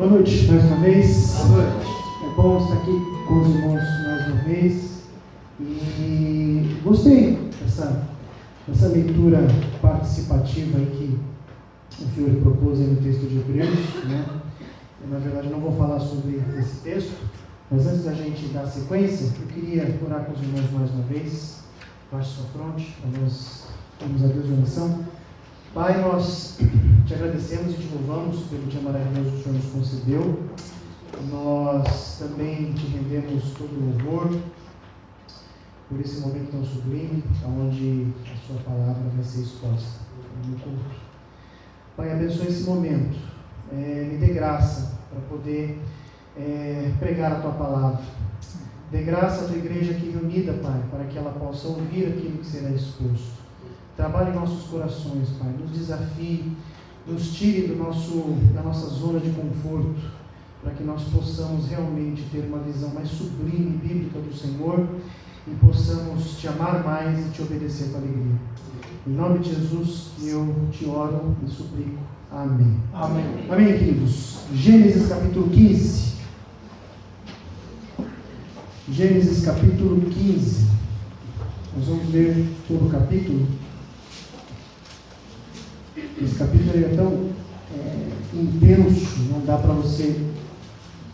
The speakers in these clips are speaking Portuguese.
Boa noite mais uma vez. Boa noite. É bom estar aqui com os irmãos mais uma vez. E gostei dessa leitura participativa aí que o Fiore propôs aí no texto de Hebreus, né? Na verdade, eu não vou falar sobre esse texto, mas antes da gente dar sequência, eu queria orar com os irmãos mais uma vez. Baixe sua fronte, para nós termos a Deus de oração. Pai, nós te agradecemos e te louvamos pelo dia maravilhoso que o Senhor nos concedeu. Nós também te rendemos todo o louvor por esse momento tão sublime, onde a sua palavra vai ser exposta no culto. Pai, abençoe esse momento, me dê graça para poder pregar a tua palavra. Dê graça à tua igreja aqui reunida, Pai, para que ela possa ouvir aquilo que será exposto. Trabalhe em nossos corações, Pai, nos desafie, nos tire da nossa zona de conforto, para que nós possamos realmente ter uma visão mais sublime e bíblica do Senhor e possamos te amar mais e te obedecer com alegria. Em nome de Jesus, eu te oro e suplico. Amém. Amém. Amém, queridos. Gênesis capítulo 15. Gênesis capítulo 15. Nós vamos ler todo o capítulo. Esse capítulo é tão intenso, não dá para você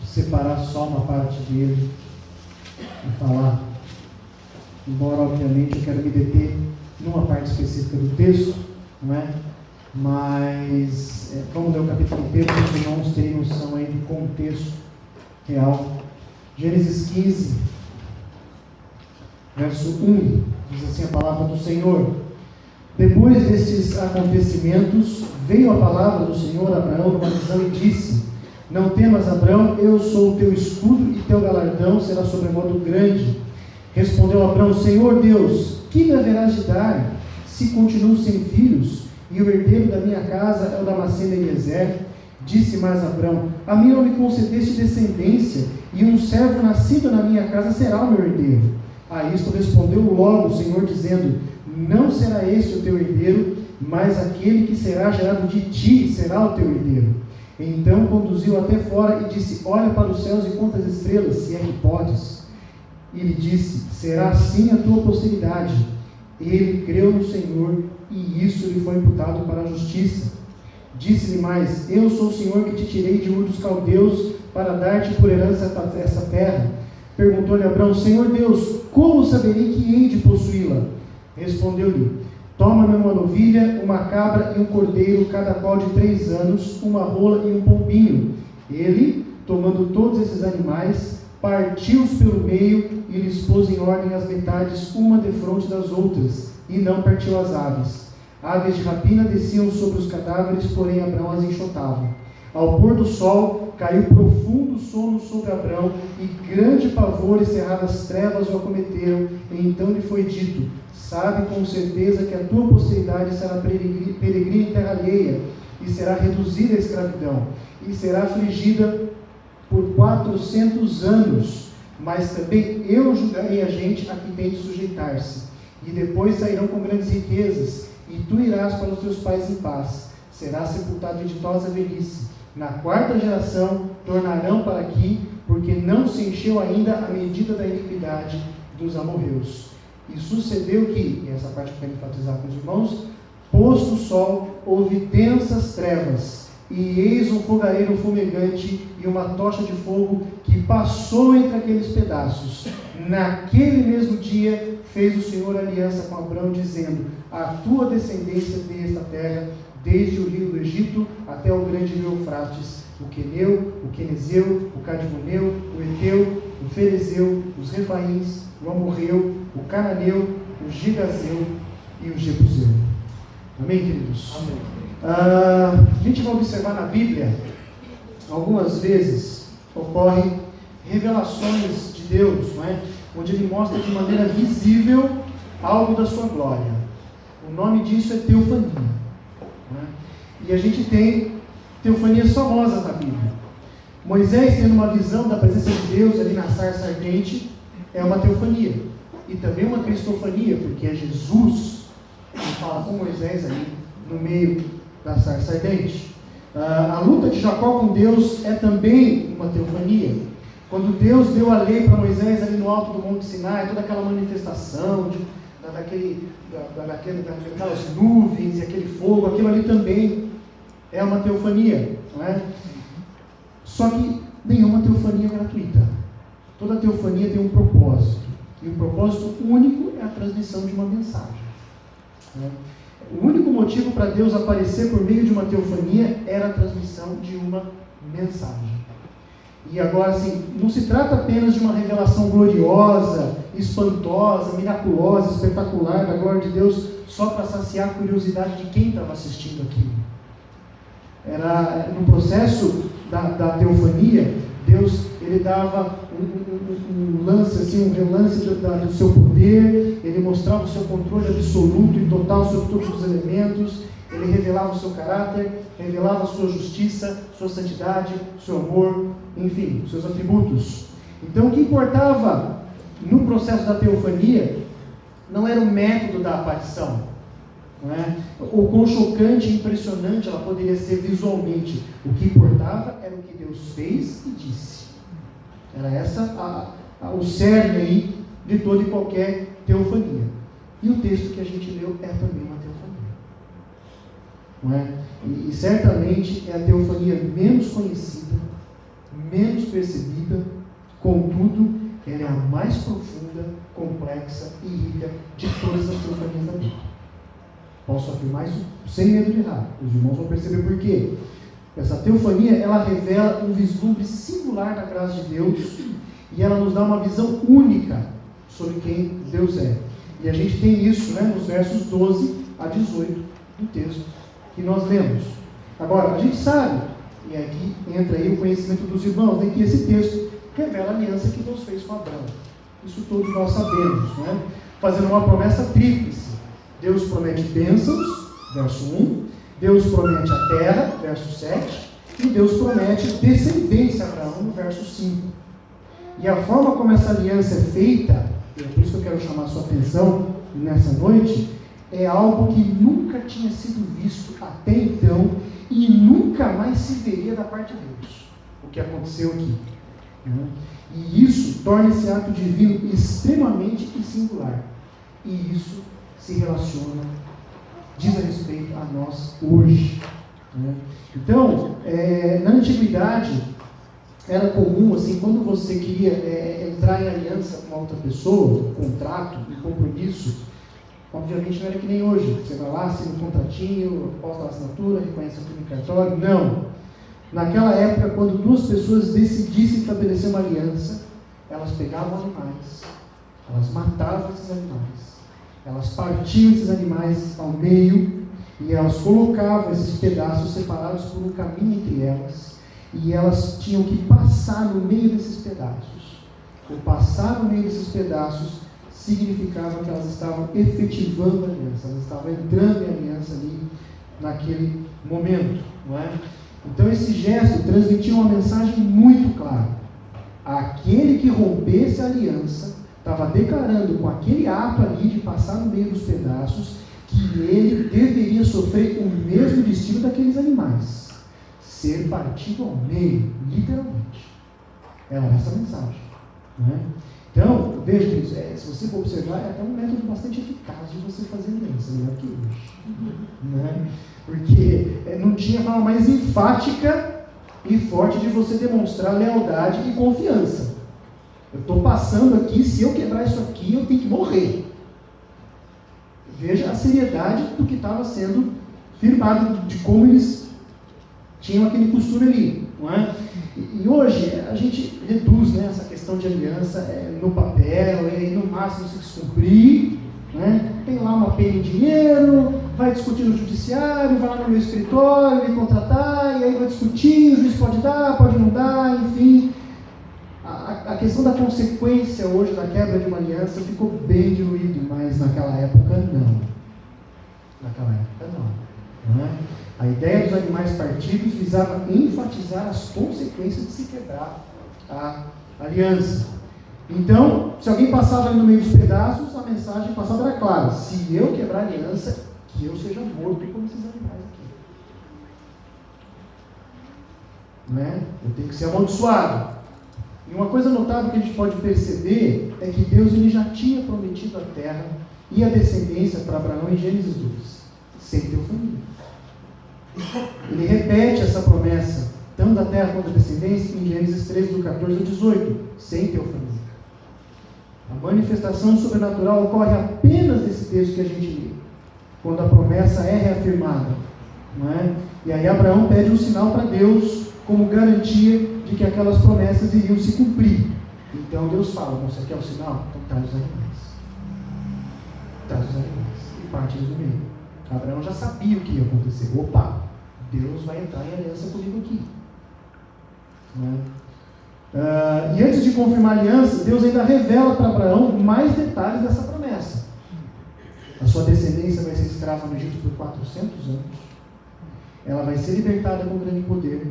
separar só uma parte dele e falar. Embora, obviamente, eu quero me deter numa parte específica do texto, não é? Mas vamos ler o capítulo inteiro para os irmãos terem noção aí do contexto real. Gênesis 15, verso 1, diz assim a palavra do Senhor: Depois destes acontecimentos, veio a palavra do Senhor a Abraão numa visão e disse: Não temas, Abraão, eu sou o teu escudo e teu galardão será sobremodo grande. Respondeu Abraão: Senhor Deus, que me haverás de dar, se continuo sem filhos, e o herdeiro da minha casa é o Damasceno Eliezer? Disse mais Abraão: A mim não me concedeste descendência, e um servo nascido na minha casa será o meu herdeiro. A isto respondeu logo o Senhor, dizendo: Não será esse o teu herdeiro, mas aquele que será gerado de ti será o teu herdeiro. Então conduziu até fora e disse: Olha para os céus e conta as estrelas, se é que podes. E lhe disse: Será assim a tua posteridade. Ele creu no Senhor, e isso lhe foi imputado para a justiça. Disse-lhe mais: Eu sou o Senhor que te tirei de Ur dos Caldeus para dar-te por herança essa terra. Perguntou-lhe Abraão: Senhor Deus, como saberei que hei de possuí-la? Respondeu-lhe: Toma-me uma novilha, uma cabra e um cordeiro, cada qual de 3 anos, uma rola e um pombinho. Ele, tomando todos esses animais, partiu-os pelo meio e lhes pôs em ordem as metades, uma defronte das outras, e não partiu as aves. Aves de rapina desciam sobre os cadáveres, porém Abraão as enxotava. Ao pôr do sol, caiu profundo sono sobre Abraão, e grande pavor e cerradas trevas o acometeram. E então lhe foi dito: Sabe com certeza que a tua posteridade será peregrina em terra alheia, e será reduzida à escravidão, e será afligida por 400 anos, mas também eu julgarei a gente a que tem de sujeitar-se, e depois sairão com grandes riquezas, e tu irás para os teus pais em paz, serás sepultado em ditosa velhice. Na 4ª geração tornarão para aqui, porque não se encheu ainda a medida da iniquidade dos amorreus. E sucedeu que, e essa parte que eu quero enfatizar com os irmãos, posto o sol, houve densas trevas, e eis um fogareiro fumegante e uma tocha de fogo que passou entre aqueles pedaços. Naquele mesmo dia fez o Senhor aliança com Abraão, dizendo: A tua descendência tem esta terra, desde o rio do Egito até o grande rio Eufrates, o Queneu, o Quenezeu, o Cadmoneu, o Eteu, o Ferezeu, os Refaíns, o Amorreu, o Cananeu, o Gigazeu e o Jebuseu. Amém, queridos? Amém. A gente vai observar na Bíblia, algumas vezes ocorrem revelações de Deus, não é? Onde Ele mostra de maneira visível algo da sua glória. O nome disso é teofania, não é? E a gente tem teofanias famosas na Bíblia. Moisés tendo uma visão da presença de Deus ali na sarça ardente, é uma teofania. E também uma cristofania, porque é Jesus que fala com Moisés ali no meio da sarça ardente. A luta de Jacó com Deus é também uma teofania. Quando Deus deu a lei para Moisés ali no alto do Monte Sinai, toda aquela manifestação daquelas nuvens e aquele fogo, aquilo ali também é uma teofania, não é? Só que nenhuma teofania é gratuita. Toda teofania tem um propósito, e o propósito único é a transmissão de uma mensagem, não é? O único motivo para Deus aparecer por meio de uma teofania era a transmissão de uma mensagem. E agora, assim, não se trata apenas de uma revelação gloriosa, espantosa, miraculosa, espetacular da glória de Deus, só para saciar a curiosidade de quem estava assistindo aquilo. Era no processo da teofania, Deus ele dava um lance, assim, um relance do seu poder, ele mostrava o seu controle absoluto e total sobre todos os elementos, ele revelava o seu caráter, revelava a sua justiça, sua santidade, seu amor, enfim, seus atributos. Então, o que importava no processo da teofania não era o método da aparição, não é? O quão chocante e impressionante ela poderia ser visualmente. O que importava era o que Deus fez e disse. Era essa o cerne aí de toda e qualquer teofania. E o texto que a gente leu é também uma teofania, não é? E certamente é a teofania menos conhecida, menos percebida, contudo, ela é a mais profunda, complexa e rica de todas as teofanias da Bíblia. Posso afirmar isso sem medo de errar. Os irmãos vão perceber por quê. Essa teofania, ela revela um vislumbre singular da graça de Deus e ela nos dá uma visão única sobre quem Deus é. E a gente tem isso, né, nos versos 12 a 18 do texto que nós lemos. Agora, a gente sabe, e aqui entra aí o conhecimento dos irmãos, né, que esse texto revela a aliança que Deus fez com Abraão. Isso todos nós sabemos, né? Fazendo uma promessa tríplice. Deus promete bênçãos, verso 1, Deus promete a terra, verso 7, e Deus promete descendência a Abraão, no verso 5. E a forma como essa aliança é feita, e é por isso que eu quero chamar a sua atenção nessa noite, é algo que nunca tinha sido visto até então e nunca mais se veria da parte de Deus, o que aconteceu aqui. E isso torna esse ato divino extremamente singular. E isso se relaciona, diz a respeito a nós hoje. Então, na antiguidade, era comum, assim, quando você queria entrar em aliança com uma outra pessoa, contrato, um compromisso, obviamente não era que nem hoje. Você vai lá, assina um contratinho, posta a assinatura, reconhece o firma em cartório. Não. Naquela época, quando duas pessoas decidissem estabelecer uma aliança, elas pegavam animais, elas matavam esses animais, elas partiam esses animais ao meio e elas colocavam esses pedaços separados por um caminho entre elas e elas tinham que passar no meio desses pedaços. O passar no meio desses pedaços significava que elas estavam efetivando a aliança, elas estavam entrando em aliança ali naquele momento, não é? Então esse gesto transmitia uma mensagem muito clara. Aquele que rompesse a aliança estava declarando com aquele ato ali de passar no meio dos pedaços que ele deveria sofrer o mesmo destino daqueles animais, ser partido ao meio, literalmente. Era essa a mensagem, não é? Então, veja isso, se você for observar, é até um método bastante eficaz de você fazer aliança, melhor que hoje, né? Porque não tinha forma mais enfática e forte de você demonstrar lealdade e confiança. Eu estou passando aqui, se eu quebrar isso aqui, eu tenho que morrer. Veja a seriedade do que estava sendo firmado, de como eles tinham aquele costume ali, não é? E hoje a gente reduz, né, essa questão de aliança no papel, e no máximo se descumprir, né? Tem lá uma pena em dinheiro, vai discutir no judiciário, vai lá no meu escritório, me contratar, e aí vai discutir, o juiz pode dar, pode não dar, enfim. A questão da consequência hoje da quebra de uma aliança ficou bem diluído, mas naquela época não. Naquela época não é? A ideia dos animais partidos visava enfatizar as consequências de se quebrar a aliança. Então, se alguém passava ali no meio dos pedaços, a mensagem passada era clara: se eu quebrar a aliança, que eu seja morto como esses animais aqui. né? Eu tenho que ser amaldiçoado. E uma coisa notável que a gente pode perceber é que Deus ele já tinha prometido a terra e a descendência para Abraão em Gênesis 2, sem teofania. Ele repete essa promessa, tanto da terra quanto da descendência, em Gênesis 13, do 14 ao 18, sem teofania. A manifestação sobrenatural ocorre apenas nesse texto que a gente lê, quando a promessa é reafirmada. Não é? E aí Abraão pede um sinal para Deus, como garantia de que aquelas promessas iriam se cumprir. Então Deus fala: você quer o sinal? Então traz os animais. Traz os animais. E parte eles no meio. Abraão já sabia o que ia acontecer. Opa, Deus vai entrar em aliança comigo aqui. Né? E antes de confirmar a aliança, Deus ainda revela para Abraão mais detalhes dessa promessa. A sua descendência vai ser escrava no Egito por 400 anos. Ela vai ser libertada com grande poder.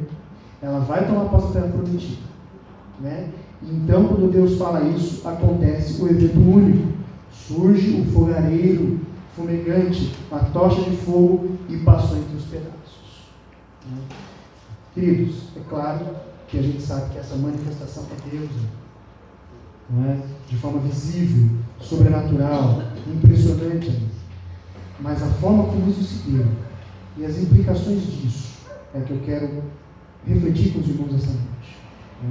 Ela vai tomar posse da terra prometida. Né? Então, quando Deus fala isso, acontece o evento único. Surge o fogareiro fumegante, a tocha de fogo, e passou entre os pedaços. Né? Queridos, é claro que a gente sabe que essa manifestação é Deus, não é? De forma visível, sobrenatural, impressionante. Mas a forma como isso se deu e as implicações disso é que eu quero refletir com os irmãos essa noite. Né?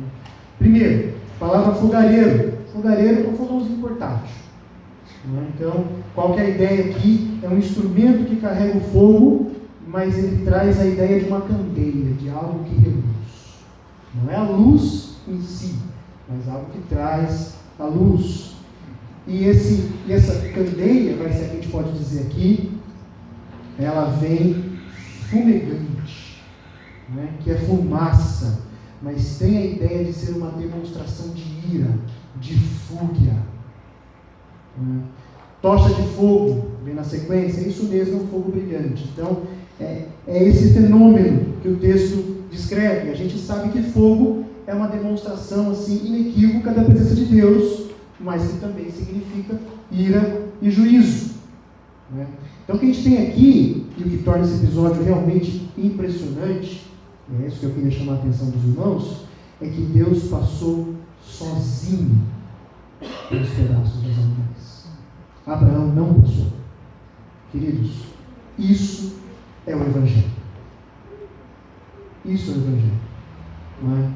Primeiro, a palavra fogareiro. Fogareiro é um fogãozinho portátil. Então, qual que é a ideia aqui? É um instrumento que carrega o fogo, mas ele traz a ideia de uma candeia, de algo que reluz. Não é a luz em si, mas algo que traz a luz. E essa candeia, vai ser a que a gente pode dizer aqui, ela vem fumegante, né? Que é fumaça, mas tem a ideia de ser uma demonstração de ira, de fúria. Tocha de fogo, vem na sequência, é isso mesmo, é um fogo brilhante. Então, é esse fenômeno que o texto descreve. A gente sabe que fogo é uma demonstração assim inequívoca da presença de Deus, mas que também significa ira e juízo. Né? Então, o que a gente tem aqui, e o que torna esse episódio realmente impressionante, é isso que eu queria chamar a atenção dos irmãos, é que Deus passou sozinho pelos pedaços dos animais. Abraão não passou. Queridos, isso é o Evangelho. Isso é o Evangelho. Não é?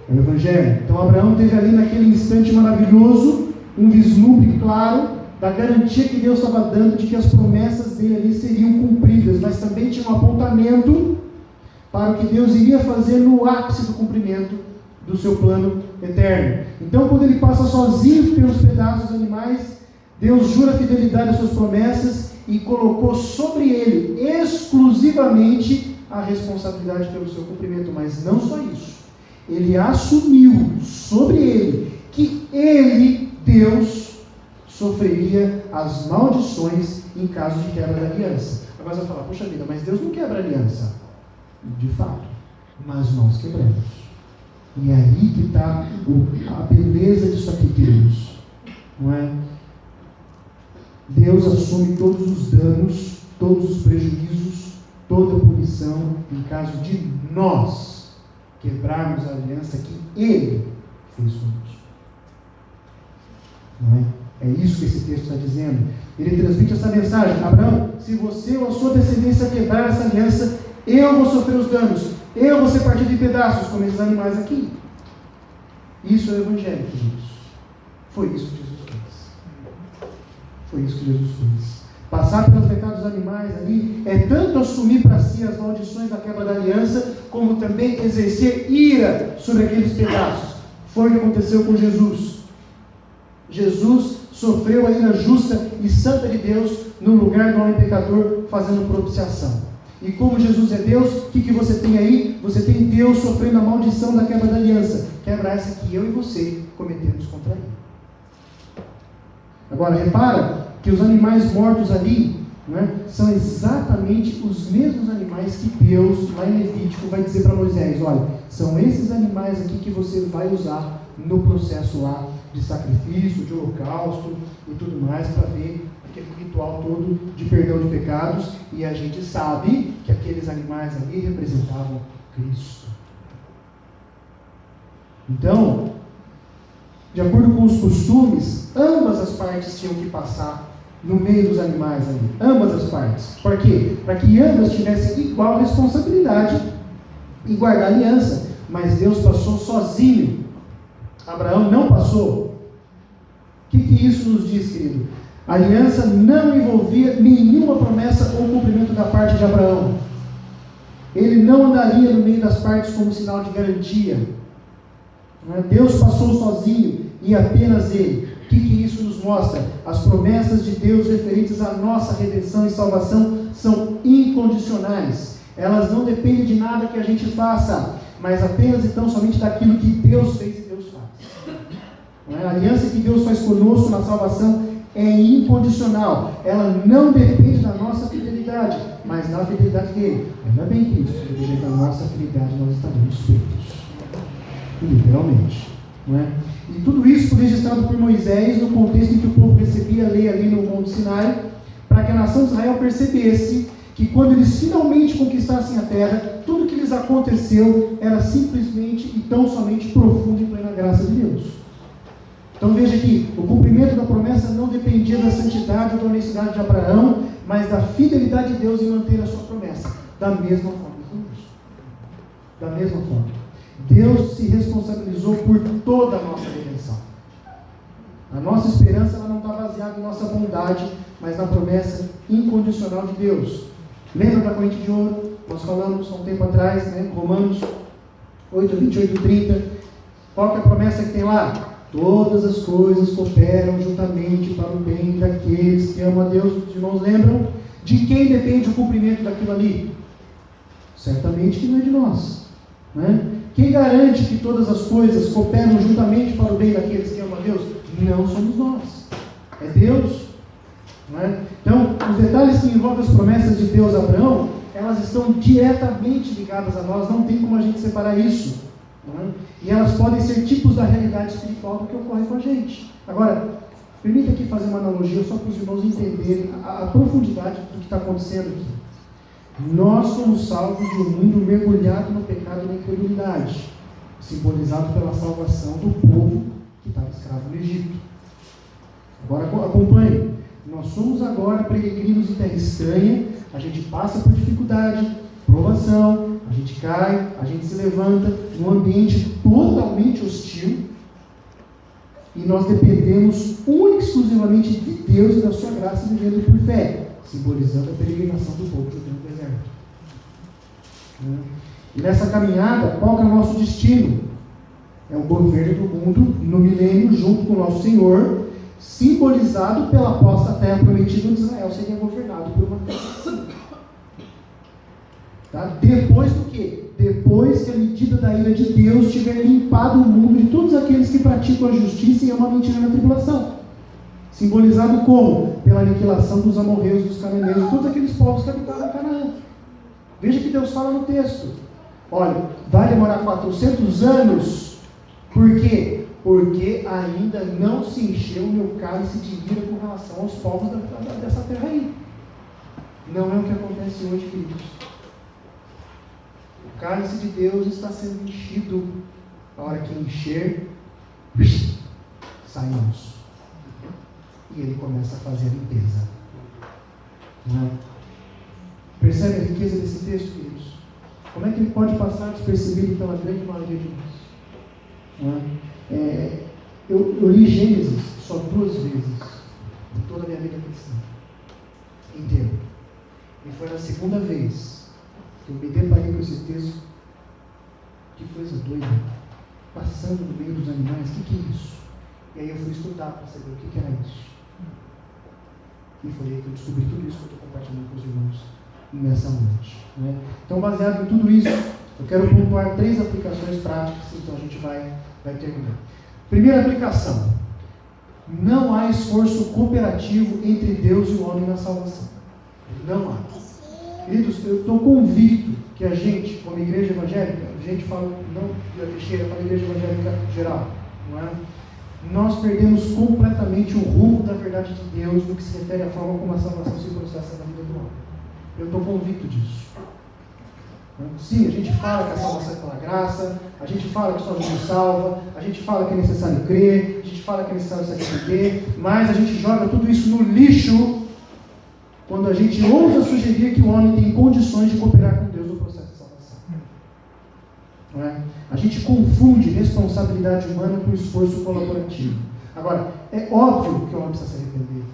É o Evangelho. Então Abraão teve ali naquele instante maravilhoso um vislumbre claro da garantia que Deus estava dando de que as promessas dele ali seriam cumpridas, mas também tinha um apontamento para o que Deus iria fazer no ápice do cumprimento do seu plano eterno. Então, quando ele passa sozinho pelos pedaços dos animais, Deus jura a fidelidade às suas promessas e colocou sobre ele exclusivamente a responsabilidade pelo seu cumprimento. Mas não só isso. Ele assumiu sobre ele que ele, Deus, sofreria as maldições em caso de quebra da aliança. Agora você vai falar: poxa vida, mas Deus não quebra a aliança. De fato, mas nós quebramos. E é aí que está a beleza disso aqui, queridos. Não é? Deus assume todos os danos, todos os prejuízos, toda a punição, em caso de nós quebrarmos a aliança que Ele fez conosco. Não é? É isso que esse texto está dizendo. Ele transmite essa mensagem: Abraão, se você ou a sua descendência quebrar essa aliança, eu vou sofrer os danos, eu vou ser partido em pedaços, como esses animais aqui. Isso é o Evangelho, queridos. Foi isso que Jesus fez. Foi isso que Jesus fez. Passar pelos pecados dos animais ali é tanto assumir para si as maldições da quebra da aliança, como também exercer ira sobre aqueles pedaços. Foi o que aconteceu com Jesus. Jesus sofreu a ira justa e santa de Deus no lugar do homem pecador, fazendo propiciação. E como Jesus é Deus, o que você tem aí? Você tem Deus sofrendo a maldição da quebra da aliança. Quebra essa que eu e você cometemos contra ele. Agora, repara que os animais mortos ali, né, são exatamente os mesmos animais que Deus, lá em Levítico, vai dizer para Moisés: olha, são esses animais aqui que você vai usar no processo lá de sacrifício, de holocausto e tudo mais, para ver aquele ritual todo de perdão de pecados. E a gente sabe que aqueles animais ali representavam Cristo. Então, de acordo com os costumes, ambas as partes tinham que passar no meio dos animais ali. Ambas as partes. Por quê? Para que ambas tivessem igual responsabilidade em guardar a aliança. Mas Deus passou sozinho. Abraão não passou. O que isso nos diz, querido? A aliança não envolvia nenhuma promessa ou cumprimento da parte de Abraão. Ele não andaria no meio das partes como sinal de garantia. Deus passou sozinho e apenas Ele. O que isso nos mostra? As promessas de Deus referentes à nossa redenção e salvação são incondicionais. Elas não dependem de nada que a gente faça, mas apenas e tão somente daquilo que Deus fez e Deus faz. A aliança que Deus faz conosco na salvação é incondicional. Ela não depende da nossa fidelidade, mas da fidelidade dele. Ainda bem que isso, se depender da nossa fidelidade, nós estaremos feitos. Literalmente. Não é? E tudo isso foi registrado por Moisés no contexto em que o povo recebia a lei ali no Monte Sinai, para que a nação de Israel percebesse que quando eles finalmente conquistassem a terra, tudo que lhes aconteceu era simplesmente e tão somente profundo e plena graça de Deus. Então veja que o cumprimento da promessa não dependia da santidade ou da honestidade de Abraão, mas da fidelidade de Deus em manter a sua promessa. Da mesma forma conosco. Da mesma forma. Deus se responsabilizou por toda a nossa redenção. A nossa esperança ela não está baseada em nossa bondade, mas na promessa incondicional de Deus. Lembra da corrente de ouro? Nós falamos há um tempo atrás, Romanos 8, 28 e 30. Qual que é a promessa que tem lá? Todas as coisas cooperam juntamente para o bem daqueles que amam a Deus. Os irmãos lembram? De quem depende o cumprimento daquilo ali? Certamente que não é de nós. Quem garante que todas as coisas cooperam juntamente para o bem daqueles que amam a Deus? Não somos nós. É Deus. Então, os detalhes que envolvem as promessas de Deus a Abraão, elas estão diretamente ligadas a nós. Não tem como a gente separar isso. E elas podem ser tipos da realidade espiritual do que ocorre com a gente. Agora, permita aqui fazer uma analogia só para os irmãos entenderem a profundidade do que está acontecendo aqui. Nós somos salvos de um mundo mergulhado no pecado e na incredulidade, simbolizado pela salvação do povo que estava escravo no Egito. Agora acompanhe. Nós somos agora peregrinos em terra estranha, a gente passa por dificuldade, provação, a gente cai, a gente se levanta num ambiente totalmente hostil e nós dependemos única e exclusivamente de Deus e da sua graça vivendo por fé, simbolizando a peregrinação do povo judeu no deserto. E nessa caminhada, qual que é o nosso destino? É o governo do mundo no milênio junto com o nosso Senhor, simbolizado pela posta terra prometida onde Israel seria governado por uma terra. Tá? Depois do quê? Depois que a medida da ira de Deus tiver limpado o mundo de todos aqueles que praticam a justiça e amam a mentira na tribulação. Simbolizado como? Pela aniquilação dos amorreus, dos cananeus, de todos aqueles povos que habitavam em Canaã. Veja que Deus fala no texto. Olha, vai demorar 400 anos. Por quê? Porque ainda não se encheu o meu cálice de ira com relação aos povos dessa terra aí. Não é o que acontece hoje, queridos. O cálice de Deus está sendo enchido. A hora que encher, saímos. E ele começa a fazer a limpeza. Não é? Percebe a riqueza desse texto, queridos? Como é que ele pode passar despercebido pela grande maioria de nós? Não é? Eu li Gênesis só 2 vezes em toda a minha vida cristã inteira. E foi na segunda vez que eu me deparei com esse texto. Que coisa doida. Passando no meio dos animais, o que é isso? E aí eu fui estudar para saber o que era isso. E foi aí que eu descobri tudo isso que eu estou compartilhando com os irmãos nessa noite. Né? Então, baseado em tudo isso, eu quero pontuar 3 aplicações práticas, então a gente vai terminar. Primeira aplicação: não há esforço cooperativo entre Deus e o homem na salvação. Não há. Queridos, eu estou convicto que a gente, como igreja evangélica, a gente fala, não da Teixeira, fala igreja evangélica geral, não é? Nós perdemos completamente o rumo da verdade de Deus no que se refere à forma como a salvação se processa na vida do homem. Eu estou convicto disso. Sim, a gente fala que a salvação é pela graça, a gente fala que só Jesus salva, a gente fala que é necessário crer, a gente fala que é necessário se arrepender, mas a gente joga tudo isso no lixo quando a gente ousa sugerir que o homem tem condições de cooperar com Deus no processo de salvação. Não é? A gente confunde responsabilidade humana com esforço colaborativo. Agora, é óbvio que o homem precisa se arrepender.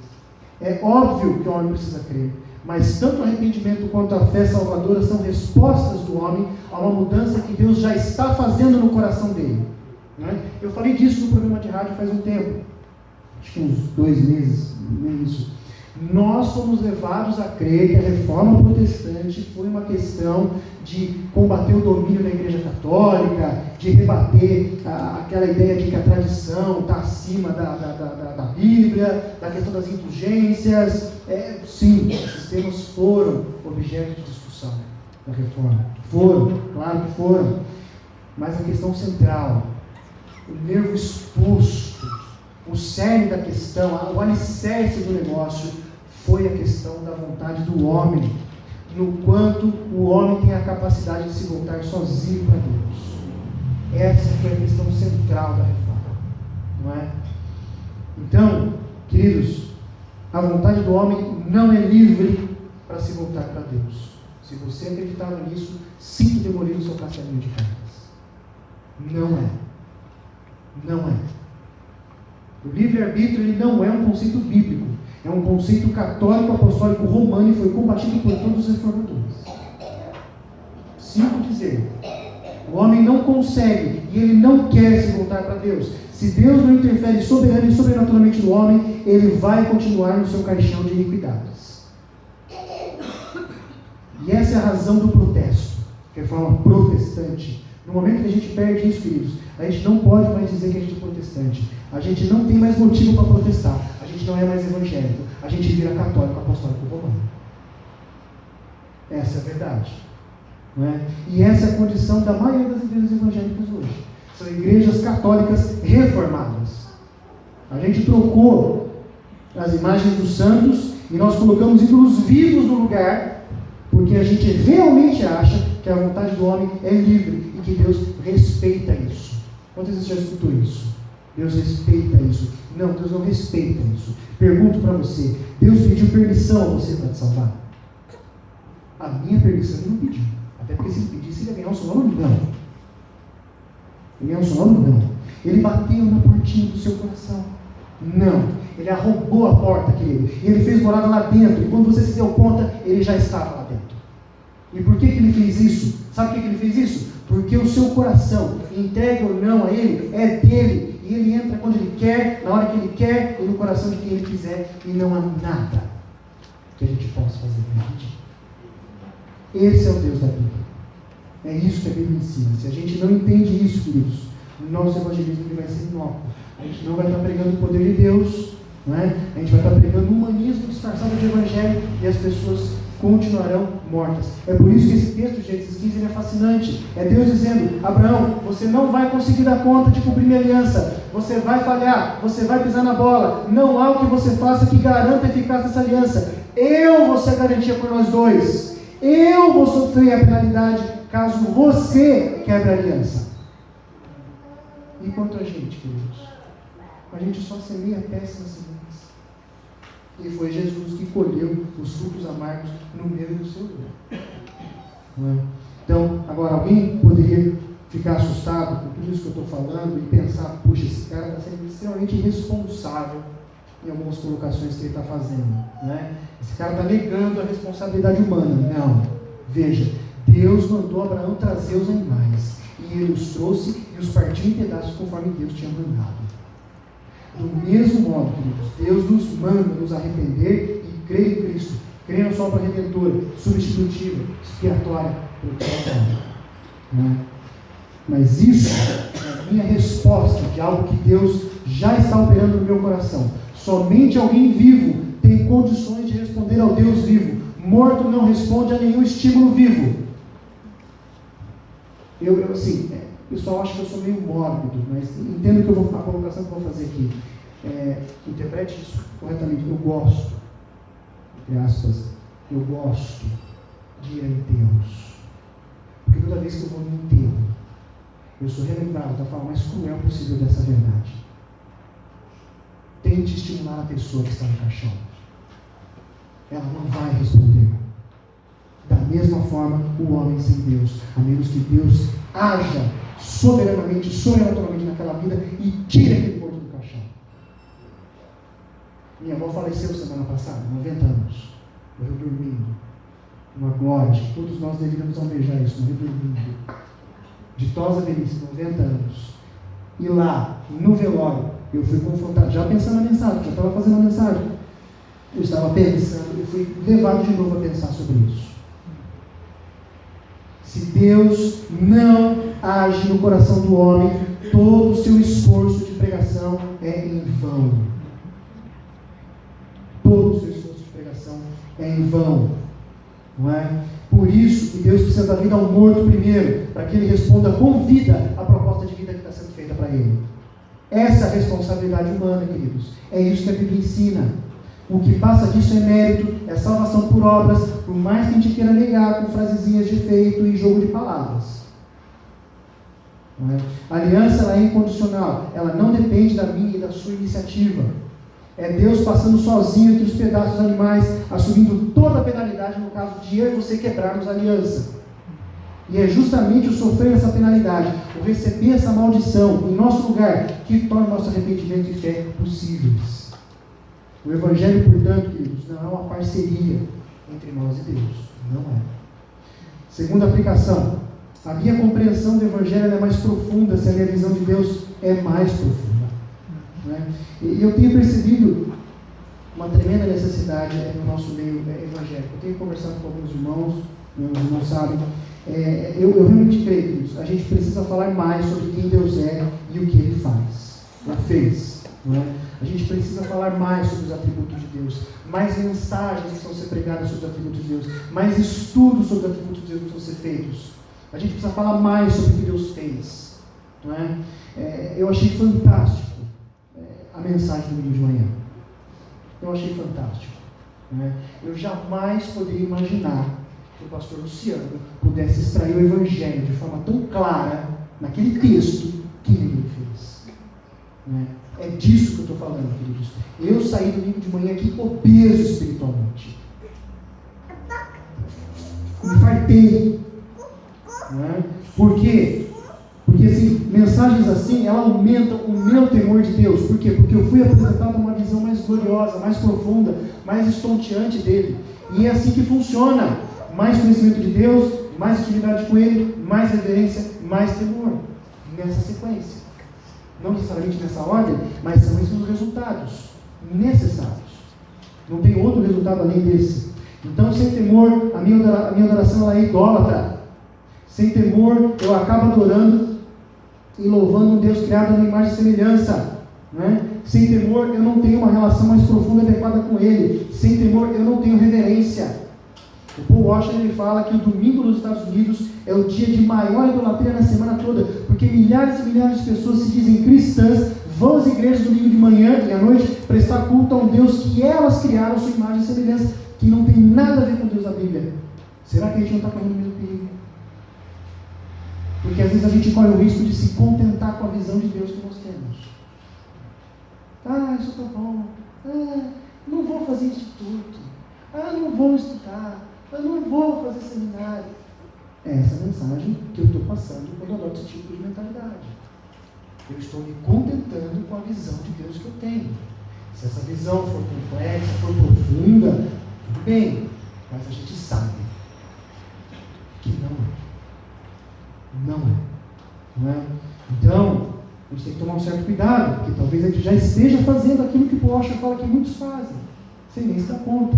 É óbvio que o homem precisa crer. Mas tanto o arrependimento quanto a fé salvadora são respostas do homem a uma mudança que Deus já está fazendo no coração dele. Não é? Eu falei disso no programa de rádio faz um tempo. Acho que uns 2 meses, nem isso. Nós fomos levados a crer que a reforma protestante foi uma questão de combater o domínio da Igreja Católica, de rebater aquela ideia de que a tradição está acima da Bíblia, da questão das indulgências. Sim, esses temas foram objeto de discussão da reforma. Foram, claro que foram. Mas a questão central, o nervo exposto, o cerne da questão, o alicerce do negócio, foi a questão da vontade do homem, no quanto o homem tem a capacidade de se voltar sozinho para Deus. Essa foi a questão central da reforma, não é? Então, queridos, a vontade do homem não é livre para se voltar para Deus. Se você acreditava nisso, sinto demolir o seu castelinho de cartas. Não é. Não é. O livre-arbítrio ele não é um conceito bíblico, é um conceito católico, apostólico, romano e foi combatido por todos os reformadores. Sinto dizer, o homem não consegue e ele não quer se voltar para Deus. Se Deus não interfere soberano e sobrenaturalmente no homem, ele vai continuar no seu caixão de iniquidades. E essa é a razão do protesto, reforma protestante. No momento que a gente perde isso, queridos, a gente não pode mais dizer que a gente é protestante. A gente não tem mais motivo para protestar. A gente não é mais evangélico. A gente vira católico, apostólico, romano. Essa é a verdade. Não é? E essa é a condição da maioria das igrejas evangélicas hoje. São igrejas católicas reformadas. A gente trocou as imagens dos santos e nós colocamos ídolos vivos no lugar, porque a gente realmente acha que a vontade do homem é livre e que Deus respeita isso. Quantas vezes já escutou isso? Deus respeita isso. Não, Deus não respeita isso. Pergunto para você, Deus pediu permissão a você para te salvar? A minha permissão ele não pediu. Até porque se ele pedisse, ele ia ganhar um sonoro? Não. Ele ganhou um sonoro? Não. Ele bateu na portinha do seu coração? Não. Ele arrombou a porta, querido. E ele fez morada lá dentro. E quando você se deu conta, ele já estava lá dentro. E por que ele fez isso? Sabe por que ele fez isso? Porque o seu coração, entregue ou não a ele, é dele. E ele entra quando ele quer, na hora que ele quer, e no coração de quem ele quiser. E não há nada que a gente possa fazer para impedir. Esse é o Deus da Bíblia. É isso que a Bíblia ensina. Se a gente não entende isso, queridos, o nosso evangelismo vai ser inócuo. A gente não vai estar pregando o poder de Deus, não é? A gente vai estar pregando o humanismo disfarçado de evangelho e as pessoas continuarão mortas. É por isso que esse texto de Gênesis 15 ele é fascinante. É Deus dizendo: Abraão, você não vai conseguir dar conta de cumprir minha aliança. Você vai falhar, você vai pisar na bola. Não há o que você faça que garanta a eficácia dessa aliança. Eu vou ser a garantia por nós dois. Eu vou sofrer a penalidade caso você quebre a aliança. E quanto a gente, queridos? A gente só semeia péssimas sementes. E foi Jesus que colheu os frutos amargos no meio do seu lugar. Não é? Então, agora alguém poderia ficar assustado com tudo isso que eu estou falando e pensar: puxa, esse cara está sendo extremamente irresponsável em algumas colocações que ele está fazendo. Né? Esse cara está negando a responsabilidade humana. Não. Veja, Deus mandou Abraão trazer os animais. E ele os trouxe e os partiu em pedaços conforme Deus tinha mandado. Do mesmo modo, queridos, Deus nos manda nos arrepender e crer em Cristo. Crer no sopro redentor, substitutiva, expiatória, propiciatória. Mas isso é a minha resposta de algo que Deus já está operando no meu coração. Somente alguém vivo tem condições de responder ao Deus vivo. Morto não responde a nenhum estímulo vivo. Pessoal acha que eu sou meio mórbido, mas entendo que a colocação que eu vou fazer aqui. Interprete isso corretamente. Eu gosto, entre aspas, eu gosto de ir em Deus. Porque vez que eu vou no enterro, eu sou relembrado da forma mais cruel possível dessa verdade. Tente estimular a pessoa que está no caixão. Ela não vai responder. Da mesma forma, o homem sem Deus, a menos que Deus haja soberanamente, sobrenaturalmente naquela vida e tire aquele morto do caixão. Minha avó faleceu semana passada, 90 anos. Morreu dormindo. Uma glória, que todos nós deveríamos almejar isso, morreu dormindo. Ditosa velhice, 90 anos. E lá, no velório, eu fui confrontado, já pensando na mensagem, já estava fazendo a mensagem. Eu estava pensando, eu fui levado de novo a pensar sobre isso. Se Deus não age no coração do homem, todo o seu esforço de pregação é em vão. Todo o seu esforço de pregação é em vão. Não é? Por isso que Deus precisa dar vida ao morto primeiro, para que ele responda com vida a proposta de vida que está sendo feita para ele. Essa é a responsabilidade humana, queridos. É isso que a Bíblia ensina. O que passa disso é mérito, é salvação por obras, por mais que a gente queira negar com frasezinhas de efeito e jogo de palavras. Não é? A aliança ela é incondicional, ela não depende da minha e da sua iniciativa. É Deus passando sozinho entre os pedaços animais, assumindo toda a penalidade no caso de eu e você quebrarmos a aliança. E é justamente o sofrer essa penalidade, o receber essa maldição em nosso lugar, que torna nosso arrependimento e fé possíveis. O Evangelho, portanto, queridos, não é uma parceria entre nós e Deus. Não é. Segunda aplicação, a minha compreensão do Evangelho é mais profunda se a minha visão de Deus é mais profunda. E eu tenho percebido uma tremenda necessidade no nosso meio evangélico. Eu tenho conversado com alguns irmãos, meus irmãos sabem, eu realmente creio, queridos, a gente precisa falar mais sobre quem Deus é e o que Ele faz, ou fez. Não é? A gente precisa falar mais sobre os atributos de Deus, mais mensagens precisam ser pregadas sobre os atributos de Deus, mais estudos sobre os atributos de Deus precisam ser feitos. A gente precisa falar mais sobre o que Deus fez. Não é? Eu achei fantástico a mensagem do domingo de manhã. Eu achei fantástico. Né? Eu jamais poderia imaginar que o pastor Luciano pudesse extrair o Evangelho de forma tão clara, naquele texto, que ele fez. Né? É disso que eu estou falando, queridos. Eu saí domingo de manhã aqui obeso espiritualmente. Me fartei. Né? Por quê? Porque assim, mensagens assim, ela aumentam o meu temor de Deus. Por quê? Porque eu fui apresentado uma visão mais gloriosa, mais profunda, mais estonteante dele. E é assim que funciona. Mais conhecimento de Deus, mais intimidade com Ele, mais reverência, mais temor. Nessa sequência. Não necessariamente nessa ordem, mas são esses os resultados necessários. Não tem outro resultado além desse. Então, sem temor, a minha adoração ela é idólatra. Sem temor, eu acabo adorando e louvando um Deus criado na imagem e semelhança. Né? Sem temor, eu não tenho uma relação mais profunda e adequada com Ele. Sem temor, eu não tenho reverência. O Paul Washer ele fala que o domingo nos Estados Unidos é o dia de maior idolatria na semana toda, porque milhares e milhares de pessoas se dizem cristãs, vão às igrejas domingo de manhã e à noite prestar culto a um Deus que elas criaram, sua imagem e semelhança, que não tem nada a ver com Deus da Bíblia. Será que a gente não está correndo o mesmo perigo? Porque às vezes a gente corre o risco de se contentar com a visão de Deus que nós temos. Isso está bom. Não vou fazer instituto. Não vou estudar. Eu não vou fazer seminário. É essa mensagem que eu estou passando quando eu adoto esse tipo de mentalidade. Eu estou me contentando com a visão de Deus que eu tenho. Se essa visão for complexa, for profunda, tudo bem. Mas a gente sabe que não é. Não é. Então, a gente tem que tomar um certo cuidado, porque talvez a gente já esteja fazendo aquilo que o Washer fala que muitos fazem, sem nem se dar conta.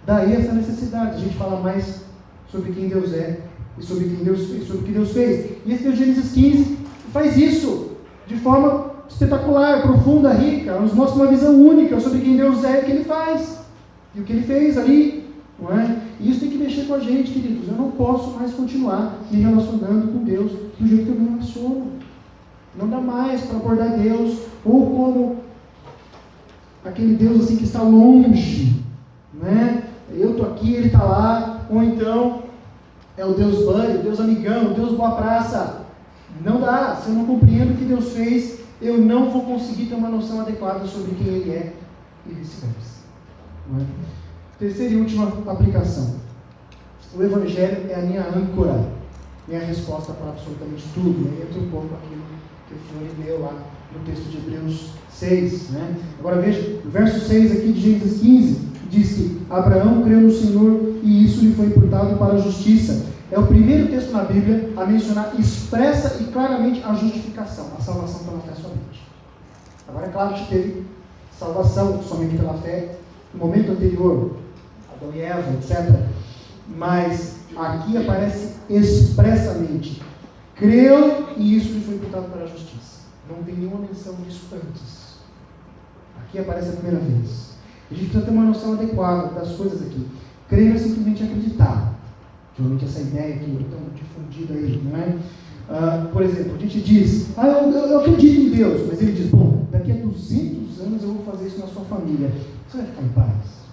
Daí essa necessidade de a gente falar mais sobre quem Deus é e sobre quem Deus fez, sobre o que Deus fez. E esse texto de Gênesis 15 faz isso de forma espetacular, profunda, rica, nos mostra uma visão única sobre quem Deus é e o que Ele faz e o que Ele fez ali, não é? E isso tem que mexer com a gente, queridos. Eu não posso mais continuar me relacionando com Deus do jeito que eu me relaciono. Não dá mais para abordar Deus ou como aquele Deus assim que está longe, né? Eu estou aqui, Ele está lá, ou então é o Deus buddy, o Deus amigão, o Deus boa praça. Não dá. Se eu não compreendo o que Deus fez, eu não vou conseguir ter uma noção adequada sobre quem Ele é e vice-versa. Terceira e última aplicação. O Evangelho é a minha âncora, minha resposta para absolutamente tudo. Aí entra um pouco aquilo que o Fiore leu lá no texto de Hebreus 6. Agora veja, o verso 6 aqui de Gênesis 15, diz que Abraão creu no Senhor e isso lhe foi imputado para a justiça. É o primeiro texto na Bíblia a mencionar expressa e claramente a justificação, a salvação pela fé somente. Agora é claro que teve salvação somente pela fé no momento anterior, Adão e Eva, etc. Mas aqui aparece expressamente, creu e isso lhe foi imputado para a justiça. Não tem nenhuma menção disso antes. Aqui aparece a primeira vez. A gente precisa ter uma noção adequada das coisas aqui. Crer é simplesmente acreditar. Geralmente essa ideia que é tão difundida aí, não é? Por exemplo, a gente diz, eu acredito em Deus, mas ele diz, bom, daqui a 200 anos eu vou fazer isso na sua família. Você vai ficar em paz?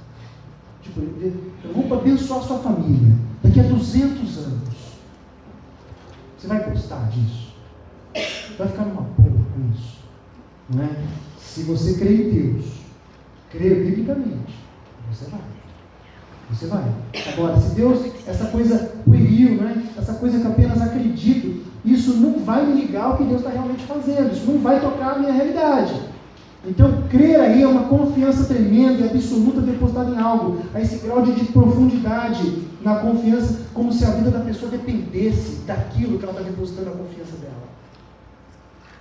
Tipo, eu vou abençoar a sua família daqui a 200 anos. Você vai gostar disso? Vai ficar numa boa com isso? Não é? Se você crê em Deus, crê biblicamente, você vai. Você vai. Agora, se Deus, essa coisa pueril, né? Essa coisa que apenas acredito, isso não vai me ligar ao que Deus está realmente fazendo, isso não vai tocar a minha realidade. Então, crer aí é uma confiança tremenda e absoluta depositada em algo, a esse grau de profundidade na confiança, como se a vida da pessoa dependesse daquilo que ela está depositando a confiança dela.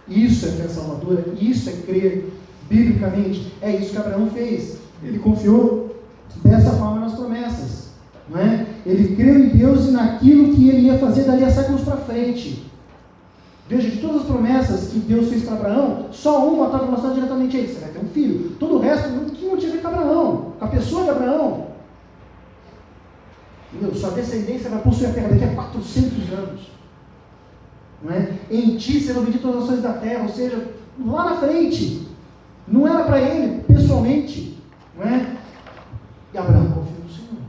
Isso é fé salvadora, isso é crer biblicamente, é isso que Abraão fez. Ele confiou dessa forma nas promessas, não é? Ele creu em Deus e naquilo que ele ia fazer dali a séculos para frente. Veja, de todas as promessas que Deus fez para Abraão, só uma está relacionada diretamente a ele: você vai ter um filho. Todo o resto não tinha a ver com Abraão, com a pessoa de Abraão. Entendeu? Sua descendência vai possuir a terra daqui a 400 anos, não é? Em ti serão benditas as nações da terra, ou seja, lá na frente. Não era para ele pessoalmente, não é? E Abraão confiou no Senhor.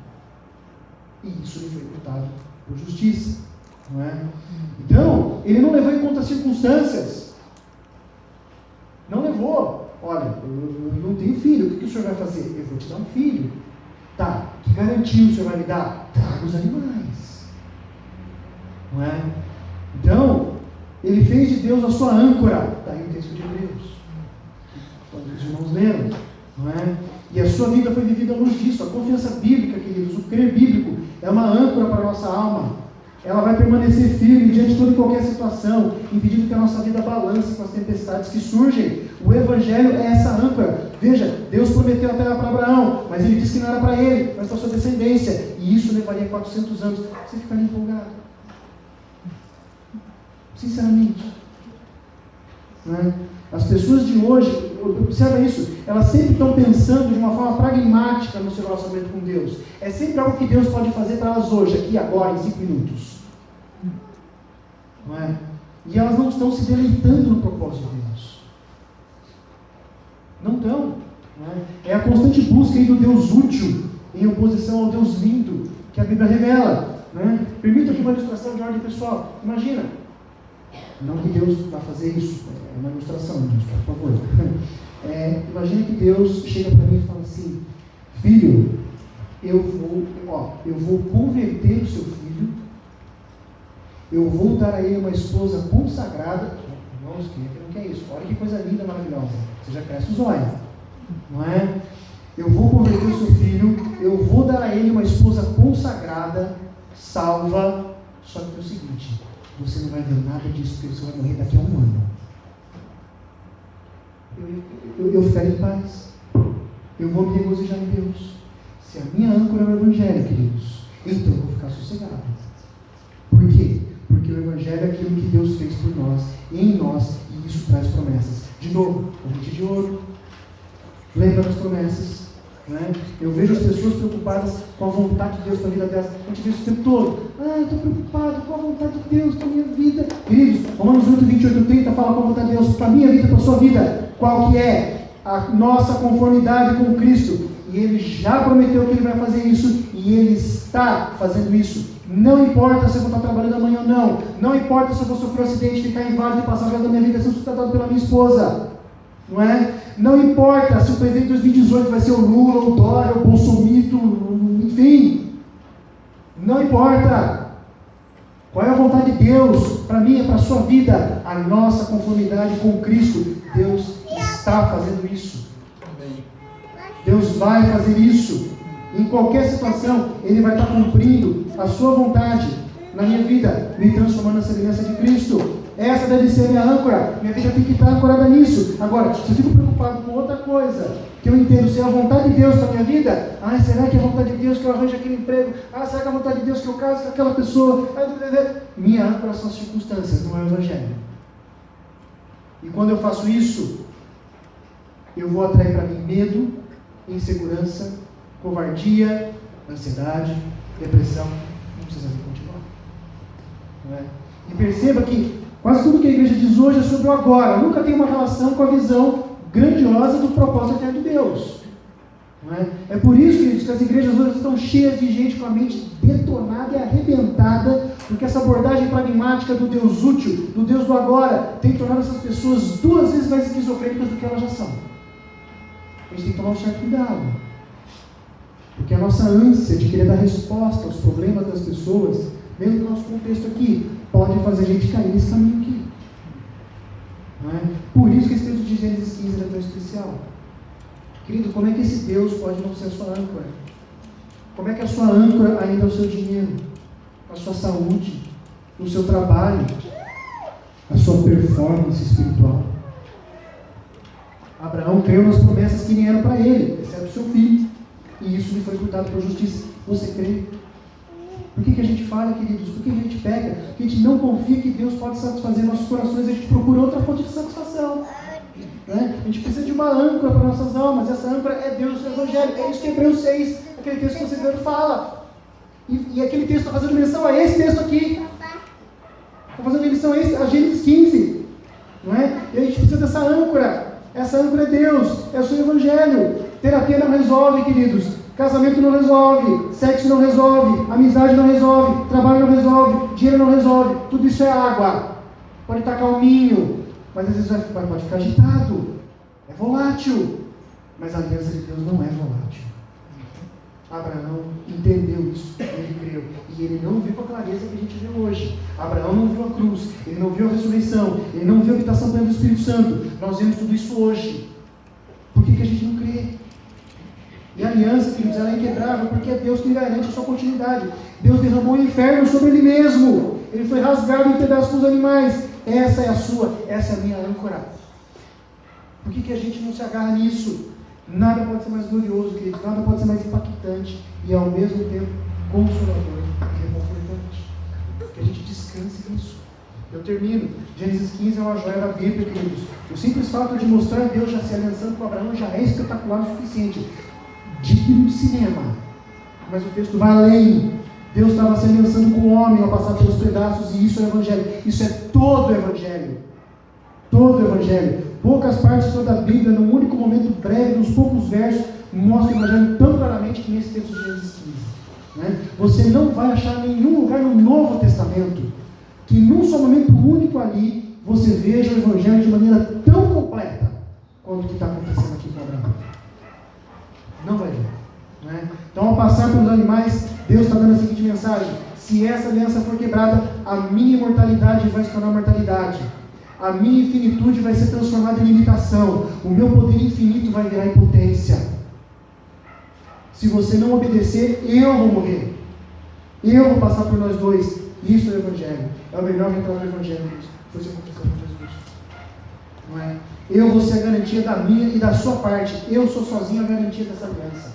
E isso lhe foi imputado por justiça. Não é? Então, ele não levou em conta as circunstâncias. Não levou. Olha, eu não tenho filho, o que o senhor vai fazer? Eu vou te dar um filho. Tá, que garantia o senhor vai me dar? Traga os animais. Não é? Então, ele fez de Deus a sua âncora. Está aí o texto de Hebreus. Todos os irmãos leram. Não é? E a sua vida foi vivida à luz disso. A confiança bíblica, queridos, o crer bíblico é uma âncora para a nossa alma. Ela vai permanecer firme diante de toda e qualquer situação, impedindo que a nossa vida balance com as tempestades que surgem. O Evangelho é essa âncora. Veja, Deus prometeu a terra para Abraão, mas ele disse que não era para ele, mas para a sua descendência. E isso levaria 400 anos. Você ficaria empolgado? Sinceramente. Não é? As pessoas de hoje, observa isso, elas sempre estão pensando de uma forma pragmática no seu relacionamento com Deus. É sempre algo que Deus pode fazer para elas hoje, aqui, agora, em 5 minutos. Não é? E elas não estão se deleitando no propósito de Deus. Não estão. Não é? É a constante busca aí do Deus útil, em oposição ao Deus lindo, que a Bíblia revela. Não é? Permita aqui uma ilustração de ordem pessoal. Imagina. Não que Deus vai fazer isso, é uma ilustração, por favor. Imagina que Deus chega para mim e fala assim: filho, eu vou converter o seu filho, eu vou dar a ele uma esposa consagrada. Irmãos, quem é que não quer isso? Olha que coisa linda, maravilhosa. Você já cresce os olhos, não é? Eu vou converter o seu filho, eu vou dar a ele uma esposa consagrada, salva, só que é o seguinte: você não vai ver nada disso, porque você vai morrer daqui a 1 ano. Eu ficarei em paz. Eu vou me regozijar em Deus. Se a minha âncora é o Evangelho, queridos, então eu vou ficar sossegado. Por quê? Porque o Evangelho é aquilo que Deus fez por nós, em nós, e isso traz promessas. De novo, corrente de ouro. Lembra das promessas. Né? Eu vejo as pessoas preocupadas com a vontade de Deus para a vida delas. A gente vê isso o tempo todo. Eu estou preocupado com a vontade de Deus para a minha vida. Queridos, Romanos 8, 28, 30 fala com a vontade de Deus para a minha vida, para a sua vida. Qual que é? A nossa conformidade com Cristo. E Ele já prometeu que Ele vai fazer isso. E Ele está fazendo isso. Não importa se eu vou estar trabalhando amanhã ou não. Não importa se eu vou sofrer um acidente, ficar inválido e passar o resto da minha vida sendo sustentado pela minha esposa. Não é? Não importa se o presidente de 2018 vai ser o Lula, o Dória, o Bolsonaro, enfim. Não importa. Qual é a vontade de Deus para mim e para a sua vida? A nossa conformidade com Cristo. Deus está fazendo isso. Deus vai fazer isso. Em qualquer situação, Ele vai estar cumprindo a sua vontade na minha vida, me transformando na semelhança de Cristo. Essa deve ser a minha âncora. Minha vida tem que estar ancorada nisso. Agora, se eu fico preocupado com outra coisa, que eu entendo se é a vontade de Deus para a minha vida, será que é a vontade de Deus que eu arranjo aquele emprego? Será que é a vontade de Deus que eu caso com aquela pessoa? Minha âncora são as circunstâncias, não é o Evangelho. E quando eu faço isso, eu vou atrair para mim medo, insegurança, covardia, ansiedade, depressão. Não precisa nem continuar. Não é? E perceba que quase tudo que a igreja diz hoje é sobre o agora. Nunca tem uma relação com a visão grandiosa do propósito eterno de Deus. Não é? É por isso, queridos, que as igrejas hoje estão cheias de gente com a mente detonada e arrebentada, porque essa abordagem pragmática do Deus útil, do Deus do agora, tem tornado essas pessoas 2 vezes mais esquizofrênicas do que elas já são. A gente tem que tomar um certo cuidado. Porque a nossa ânsia de querer dar resposta aos problemas das pessoas, mesmo no nosso contexto aqui, pode fazer a gente cair nesse caminho aqui. Não é? Por isso que esse texto de Gênesis 15 é tão especial. Querido, como é que esse Deus pode não ser a sua âncora? Como é que a sua âncora ainda é o seu dinheiro, a sua saúde, o seu trabalho, a sua performance espiritual? Abraão creu nas promessas que nem eram para ele, exceto o seu filho. E isso lhe foi imputado por justiça. Você crê? Por que a gente falha, queridos? Por que a gente peca? Porque a gente não confia que Deus pode satisfazer nossos corações, a gente procura outra fonte de satisfação. Né? A gente precisa de uma âncora para nossas almas. Essa âncora é Deus, o Evangelho. É isso que Hebreus 6, aquele texto que vocês viram, fala. E aquele texto está fazendo menção a esse texto aqui. Está fazendo menção a Gênesis 15. Não é? E a gente precisa dessa âncora. Essa âncora é Deus, é o seu Evangelho. Terapia não resolve, queridos. Casamento não resolve. Sexo não resolve. Amizade não resolve. Trabalho não resolve. Dinheiro não resolve. Tudo isso é água. Pode estar calminho, mas às vezes pode ficar agitado. É volátil. Mas a aliança de Deus não é volátil. Abraão entendeu isso. Ele creu. E ele não viu com a clareza que a gente vê hoje. Abraão não viu a cruz. Ele não viu a ressurreição. Ele não viu a habitação plena do Espírito Santo. Nós vemos tudo isso hoje. Por que a gente não crê? E a aliança, queridos, ela é inquebrável porque é Deus que garante a sua continuidade. Deus derramou o inferno sobre Ele mesmo. Ele foi rasgado em pedaços com os animais. Essa é a sua, essa é a minha âncora. Por que a gente não se agarra nisso? Nada pode ser mais glorioso, queridos. Nada pode ser mais impactante e ao mesmo tempo consolador e reconfortante. Que a gente descanse nisso. Eu termino. Gênesis 15 é uma joia da Bíblia, queridos. O simples fato de mostrar Deus já se aliançando com Abraão já é espetacular o suficiente. Digno de cinema. Mas o texto vai além. Deus estava se aliançando com o homem ao passar pelos pedaços, e isso é o Evangelho. Isso é todo o Evangelho. Todo o Evangelho. Poucas partes de toda a Bíblia, num único momento breve, nos poucos versos, mostram o Evangelho tão claramente que nesse texto de Gênesis 15. Né? Você não vai achar nenhum lugar no Novo Testamento que num só momento único ali você veja o Evangelho de maneira tão completa quanto o que está acontecendo aqui com Abraão. Não vai ver. Né? Então, ao passar pelos animais, Deus está dando a seguinte mensagem: se essa aliança for quebrada, a minha imortalidade vai se tornar mortalidade, a minha infinitude vai ser transformada em limitação, o meu poder infinito vai virar impotência. Se você não obedecer, eu vou morrer, eu vou passar por nós dois. Isso é o Evangelho, é o melhor retrato do Evangelho. Foi isso que aconteceu com Jesus. Não é? Eu vou ser a garantia da minha e da sua parte. Eu sou sozinho a garantia dessa aliança.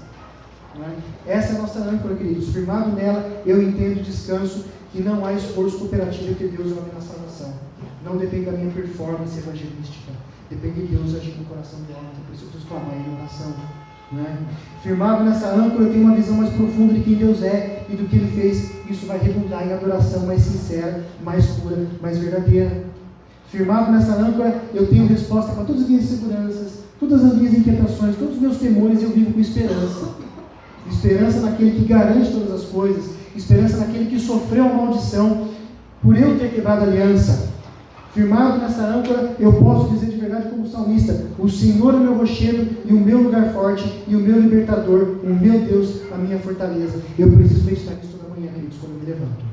Não é? Essa é a nossa âncora, queridos. Firmado nela, eu entendo descanso, que não há esforço cooperativo entre Deus e o homem na salvação. Não depende da minha performance evangelística. Depende de Deus agir no coração do homem. Por isso eu preciso clamar em oração. Não é? Firmado nessa âncora, eu tenho uma visão mais profunda de quem Deus é e do que Ele fez. Isso vai redundar em adoração mais sincera, mais pura, mais verdadeira. Firmado nessa âncora, eu tenho resposta para todas as minhas inseguranças, todas as minhas inquietações, todos os meus temores, eu vivo com esperança. Esperança naquele que garante todas as coisas. esperança naquele que sofreu a maldição por eu ter quebrado a aliança. Firmado nessa âncora, eu posso dizer de verdade como salmista: o Senhor é o meu rochedo e o meu lugar forte e o meu libertador, o meu Deus, a minha fortaleza. Eu preciso meditar nisso toda manhã, queridos, quando eu me levanto.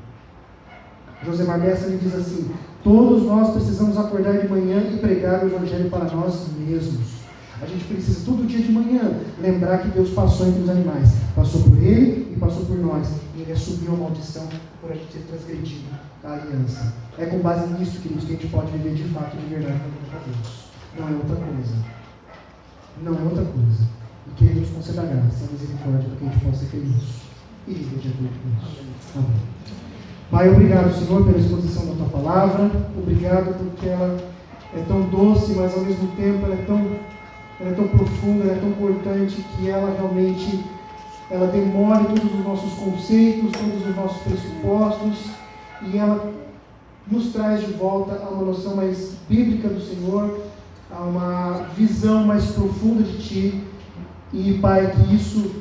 Josemar Bessa me diz assim: todos nós precisamos acordar de manhã e pregar o Evangelho para nós mesmos. A gente precisa todo dia de manhã lembrar que Deus passou entre os animais, passou por ele e passou por nós, e ele assumiu a maldição por a gente ter transgredido a aliança. É com base nisso, queridos, que a gente pode viver de fato, de verdade, com Deus. Não é outra coisa. Não é outra coisa. E que ele nos conceda a graça e a misericórdia para que a gente possa ter isso e viver de acordo com isso. Amém. Pai, obrigado, Senhor, pela exposição da Tua Palavra. Obrigado porque ela é tão doce, mas ao mesmo tempo ela é tão profunda, ela é tão importante que ela realmente demore todos os nossos conceitos, todos os nossos pressupostos, e ela nos traz de volta a uma noção mais bíblica do Senhor, a uma visão mais profunda de Ti, e Pai, que isso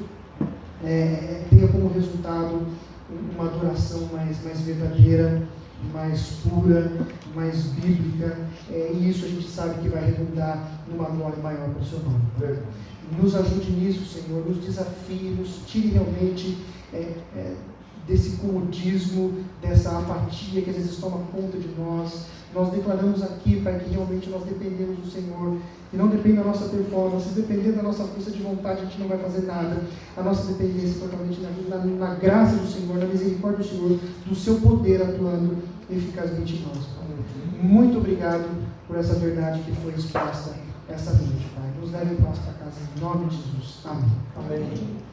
tenha como resultado uma adoração mais verdadeira, mais pura, mais bíblica, e isso a gente sabe que vai redundar numa glória maior para o Seu nome. Nos ajude nisso, Senhor, nos desafie, nos tire realmente desse comodismo, dessa apatia que às vezes toma conta de nós. Nós declaramos aqui, Pai, que realmente nós dependemos do Senhor, e não depende da nossa performance. Se depender da nossa força de vontade, a gente não vai fazer nada. A nossa dependência é totalmente na graça do Senhor, na misericórdia do Senhor, do Seu poder atuando eficazmente em nós. Muito obrigado por essa verdade que foi exposta essa noite, Pai. Nos leve em paz para casa, em nome de Jesus. Amém. Amém.